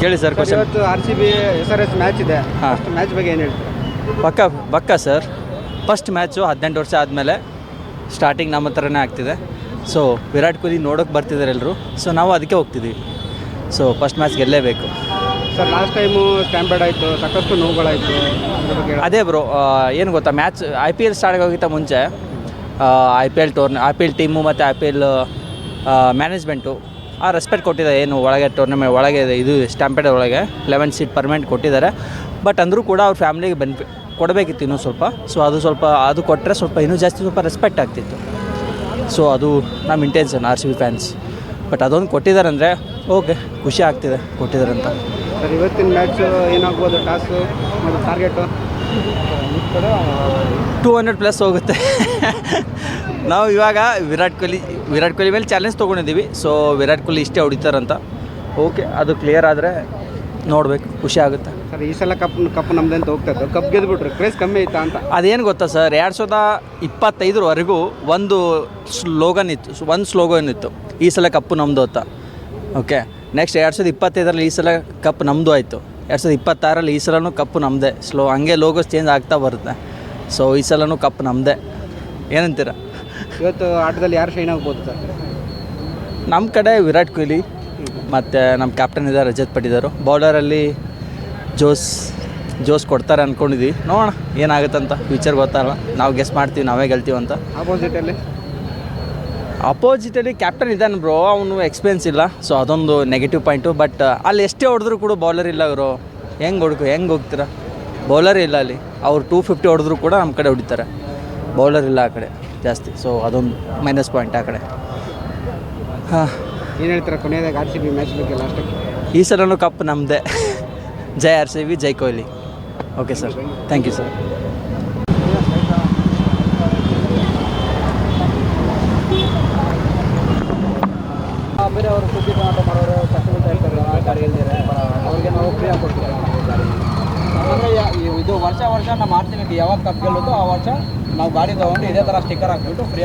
ಕೇಳಿ sir question. ಇವತ್ತು RCB SRH match ಇದೆ. ಫಸ್ಟ್ ಮ್ಯಾಚ್ ಬಗ್ಗೆ ಏನು ಹೇಳ್ತೀರಾ? ಪಕ್ಕ ಸರ್. ಫಸ್ಟ್ ಮ್ಯಾಚು 18 ವರ್ಷ ಆದಮೇಲೆ ಸ್ಟಾರ್ಟಿಂಗ್ ನಮ್ಮ ಥರನೇ ಆಗ್ತಿದೆ. ಸೊ ವಿರಾಟ್ ಕೊಹ್ಲಿ ನೋಡೋಕೆ ಬರ್ತಿದ್ದಾರೆ ಎಲ್ಲರೂ. ಸೊ ನಾವು ಅದಕ್ಕೆ ಹೋಗ್ತಿದ್ದೀವಿ. ಸೊ ಫಸ್ಟ್ ಮ್ಯಾಚ್ ಗೆಲ್ಲೇಬೇಕು ಸರ್. ಲಾಸ್ಟ್ ಟೈಮು ಸ್ಟ್ಯಾಂಪರ್ಡ್ ಆಯಿತು, ಸಾಕಷ್ಟು ನೋವುಗಳಾಯಿತು. ಅದೇ ಬ್ರೋ, ಏನು ಗೊತ್ತಾ, ಮ್ಯಾಚ್ IPL ಸ್ಟಾರ್ಟ್ ಆಗೋಕ್ಕಿಂತ ಮುಂಚೆ IPL ಟೀಮು ಮತ್ತು IPL ಮ್ಯಾನೇಜ್ಮೆಂಟು ಆ ರೆಸ್ಪೆಕ್ಟ್ ಕೊಟ್ಟಿದ್ದಾರೆ. ಏನು ಒಳಗೆ ಟೂರ್ನಮೆಂಟ್ ಒಳಗೆ ಇದು ಸ್ಟ್ಯಾಂಪೇಡ್ ಒಳಗೆ 11 ಸೀಟ್ ಪರ್ಮನೆಂಟ್ ಕೊಟ್ಟಿದ್ದಾರೆ. ಬಟ್ ಅಂದರೂ ಕೂಡ ಅವ್ರ ಫ್ಯಾಮಿಲಿಗೆ ಬೆನಿಫಿಟ್ ಕೊಡಬೇಕಿತ್ತು ಇನ್ನೂ ಸ್ವಲ್ಪ. ಸೊ ಅದು ಕೊಟ್ಟರೆ ಸ್ವಲ್ಪ ಇನ್ನೂ ಜಾಸ್ತಿ ಸ್ವಲ್ಪ ರೆಸ್ಪೆಕ್ಟ್ ಆಗ್ತಿತ್ತು. ಸೊ ಅದು ನಮ್ಮ ಇಂಟೆನ್ಷನ್ RCB ಫ್ಯಾನ್ಸ್. ಬಟ್ ಅದೊಂದು ಕೊಟ್ಟಿದ್ದಾರೆ ಅಂದರೆ ಓಕೆ, ಖುಷಿ ಆಗ್ತಿದೆ ಕೊಟ್ಟಿದ್ದಾರೆ ಅಂತ. ಸರ್ ಇವತ್ತಿನ ಮ್ಯಾಚ್ ಏನಾಗ್ಬೋದು? ಟಾಸು ಮತ್ತು ಟಾರ್ಗೆಟು 200+ ಹೋಗುತ್ತೆ. ನಾವು ಇವಾಗ ವಿರಾಟ್ ಕೊಹ್ಲಿ ಮೇಲೆ ಚಾಲೆಂಜ್ ತೊಗೊಂಡಿದ್ದೀವಿ. ಸೊ ವಿರಾಟ್ ಕೊಹ್ಲಿ ಇಷ್ಟೇ ಹೊಡಿತಾರಂತ. ಓಕೆ, ಅದು ಕ್ಲಿಯರ್ ಆದರೆ ನೋಡಬೇಕು, ಖುಷಿ ಆಗುತ್ತೆ. ಸರ್ ಈ ಸಲ ಕಪ್ ನಮ್ದು ಅಂತ ಹೋಗ್ತಾ ಇತ್ತು. ಕಪ್ ಗೆದ್ದುಬಿಟ್ರೆ ಕ್ರೇಜ್ ಕಮ್ಮಿ ಆಯ್ತಾ ಅಂತ. ಅದೇನು ಗೊತ್ತಾ ಸರ್, 2025ವರೆಗೂ ಒಂದು ಸ್ಲೋಗನ್ ಇತ್ತು, ಈ ಸಲ ಕಪ್ಪು ನಮ್ಮದು ಅಂತ. ಓಕೆ, ನೆಕ್ಸ್ಟ್ 2025ರಲ್ಲಿ ಈ ಸಲ ಕಪ್ ನಮ್ಮದು ಆಯಿತು. 2026ರಲ್ಲಿ ಈ ಸಲನೂ ಕಪ್ಪು ನಮ್ಮದೇ. ಹಂಗೆ ಲೋಗೋಸ್ ಚೇಂಜ್ ಆಗ್ತಾ ಬರುತ್ತೆ. ಸೊ ಈ ಸಲನೂ ಕಪ್ ನಮ್ಮದೇ. ಏನಂತೀರ? ಇವತ್ತು ಆಟದಲ್ಲಿ ಯಾರು ಶೈನ್ ಆಗ್ಬೋದು ಸರ್? ನಮ್ಮ ಕಡೆ ವಿರಾಟ್ ಕೊಹ್ಲಿ ಮತ್ತು ನಮ್ಮ ಕ್ಯಾಪ್ಟನ್ ಇದ್ದಾರೆ ರಜತ್ ಪಟ್ಟಿದಾರು. ಬೌಲರಲ್ಲಿ ಜೋಸ್ ಕೊಡ್ತಾರೆ ಅಂದ್ಕೊಂಡಿದ್ವಿ. ನೋಡೋಣ ಏನಾಗುತ್ತಂತ, ಫ್ಯೂಚರ್ ಗೊತ್ತಲ್ಲ. ನಾವು ಗೆಸ್ ಮಾಡ್ತೀವಿ ನಾವೇ ಗೆಲ್ತೀವಂತ. ಅಪೋಸಿಟಲ್ಲಿ ಕ್ಯಾಪ್ಟನ್ ಇದ್ದಾನೆ ಬ್ರೋ, ಅವನು ಎಕ್ಸ್ಪೀರಿಯನ್ಸ್ ಇಲ್ಲ. ಸೊ ಅದೊಂದು ನೆಗೆಟಿವ್ ಪಾಯಿಂಟು. ಬಟ್ ಅಲ್ಲಿ ಎಷ್ಟೇ ಹೊಡೆದ್ರೂ ಕೂಡ ಬೌಲರ್ ಇಲ್ಲ ಅವರು. ಹೆಂಗೆ ಹೋಗ್ತೀರಾ? ಬೌಲರ್ ಇಲ್ಲ ಅಲ್ಲಿ. ಅವ್ರು 250 ಹೊಡೆದ್ರೂ ಕೂಡ ನಮ್ಮ ಕಡೆ ಹೊಡಿತಾರೆ. ಬೌಲರ್ ಇಲ್ಲ ಆ ಕಡೆ ಜಾಸ್ತಿ. ಸೊ ಅದೊಂದು ಮೈನಸ್ ಪಾಯಿಂಟ್ ಆ ಕಡೆ. ಹಾಂ, ಏನು ಹೇಳ್ತೀರಾ ಕೊನೆಯದಾಗ RCB ಮ್ಯಾಚ್ ಬಗ್ಗೆ ಲಾಸ್ಟಕ್ಕೆ? ಈ ಸಲನೂ ಕಪ್ ನಮ್ಮದೇ. ಜೈ RCB, ಜೈ Kohli. Okay sir, thank you sir. ಬೇರೆ ಅವರು ಸುದ್ದಿ ಆಟ ಮಾಡೋರು ಕಷ್ಟಪಡ್ತಾ ಇರ್ತಾರೆ, ಗಾಡಿ ಹೇಳ್ತಾರೆ, ಅವ್ರಿಗೆ ನಾವು ಫ್ರೀ ಆಗಿ ಕೊಡ್ತೀವಿ ಗಾಡಿ. ಅಂದರೆ ಇದು ವರ್ಷ ನಮ್ಮ RCB ಯಾವಾಗ ಕಪ್ ಗೆಲ್ಲುತ್ತೋ ಆ ವರ್ಷ ನಾವು ಗಾಡಿ ತೊಗೊಂಡು ಇದೇ ಥರ ಸ್ಟಿಕ್ಕರ್ ಹಾಕ್ಬಿಟ್ಟು ಫ್ರೀ